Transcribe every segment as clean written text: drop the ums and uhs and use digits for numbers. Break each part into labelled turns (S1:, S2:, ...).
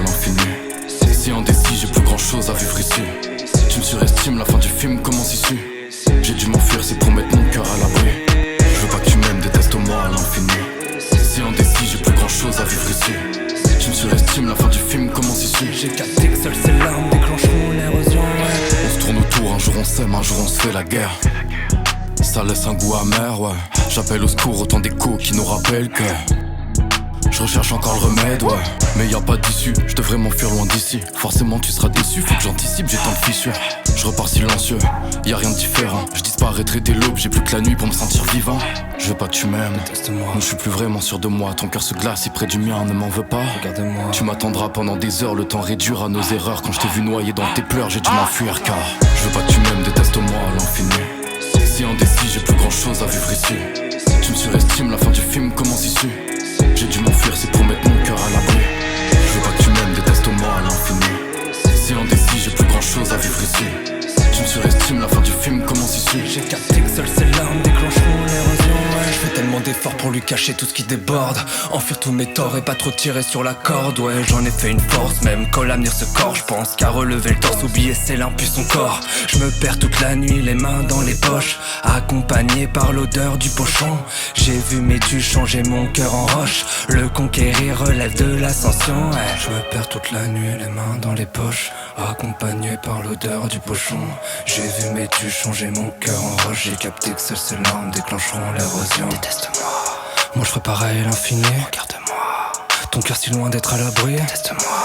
S1: à l'infini. Si indécis, j'ai plus grand chose à vivre ici. Tu me surestimes, la fin du film commence ici. J'ai dû m'enfuir, c'est pour mettre mon cœur à l'abri. Je veux pas que tu m'aimes, déteste-moi à l'infini. Si indécis, j'ai plus grand chose à vivre ici. Tu me surestimes, la fin du film commence ici.
S2: J'ai capté que seules ces larmes déclencheront l'érosion.
S1: On se tourne autour, un jour on s'aime, un jour on se fait la guerre. Ça laisse un goût amer, ouais. J'appelle au secours autant d'échos qui nous rappellent que je recherche encore le remède, ouais. Mais y a pas d'issue, je devrais m'enfuir loin d'ici. Forcément tu seras déçu, faut que j'anticipe, j'ai tant de fissures. Je repars silencieux, y a rien de différent. Je disparaîtrai dès l'aube, j'ai plus que la nuit pour me sentir vivant. Je veux pas que tu m'aimes,
S2: Déteste-moi.
S1: non, je suis plus vraiment sûr de moi. Ton cœur se glace si près du mien, ne m'en veux pas.
S2: Regarde-moi.
S1: Tu m'attendras pendant des heures, le temps réduira nos erreurs. Quand je t'ai vu noyer dans tes pleurs, j'ai dû m'enfuir car je veux pas que tu m'aimes, déteste-moi à l'infini. Si indécis, j'ai plus grand chose à vivre ici. Tu me surestimes, la fin du film commence ici. J'ai dû m'enfuir, c'est pour mettre mon cœur à l'abri. Je veux pas que tu m'aimes, déteste-moi à l'infini. Si indécis, j'ai plus grand chose à vivre ici. Tu me surestimes, la fin du film commence ici.
S2: J'ai capté que seules ces larmes déclencheront l'érosion. Je fais tellement d'efforts pour lui cacher tout ce qui déborde. Enfuir tous mes torts et pas trop tirer sur la corde. Ouais, j'en ai fait une force, même quand l'avenir se corps. Je pense qu'à relever le torse, oublier ses larmes puis son corps. Je me perds toute la nuit, les mains dans les poches, accompagné par l'odeur du pochon. J'ai vu mes tues changer mon cœur en roche. Le conquérir relève de l'ascension, ouais. Je me perds toute la nuit, les mains dans les poches, accompagné par l'odeur du pochon. J'ai vu mes tues changer mon cœur en roche. J'ai capté que seules ces larmes déclencheront l'érosion. Déteste-moi. Moi je ferai pareil à l'infini. Regarde-moi. Ton cœur si loin d'être à l'abri. Déteste-moi.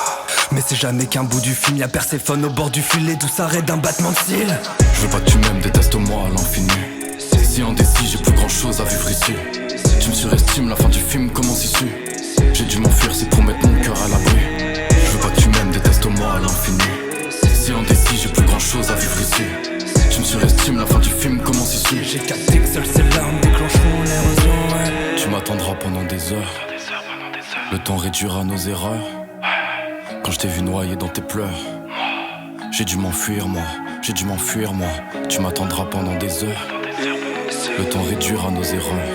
S2: Mais c'est jamais qu'un bout du film. Y'a Perséphone au bord du filet, d'où s'arrête d'un battement de cils.
S1: Je veux pas que tu m'aimes, déteste-moi à l'infini. Si indécis, j'ai plus grand chose à vivre ici. Tu me surestimes, la fin du film commence ici. J'ai dû m'enfuir, c'est pour mettre mon cœur à l'abri. Je veux pas que tu m'aimes, déteste-moi à l'infini. Si indécis, j'ai plus grand chose à vivre ici. Tu me surestimes, la fin du film commence ici.
S2: J'ai capté que seules ces larmes déclencheront l'érosion, ouais.
S1: Tu m'attendras pendant des heures. Le temps réduira nos erreurs. Quand je t'ai vu noyer dans tes pleurs, j'ai dû m'enfuir moi, j'ai dû m'enfuir moi. Tu m'attendras pendant des heures. Le temps réduira nos erreurs.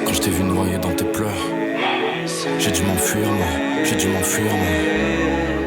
S1: Quand je t'ai vu noyer dans tes pleurs, j'ai dû m'enfuir moi, j'ai dû m'enfuir moi.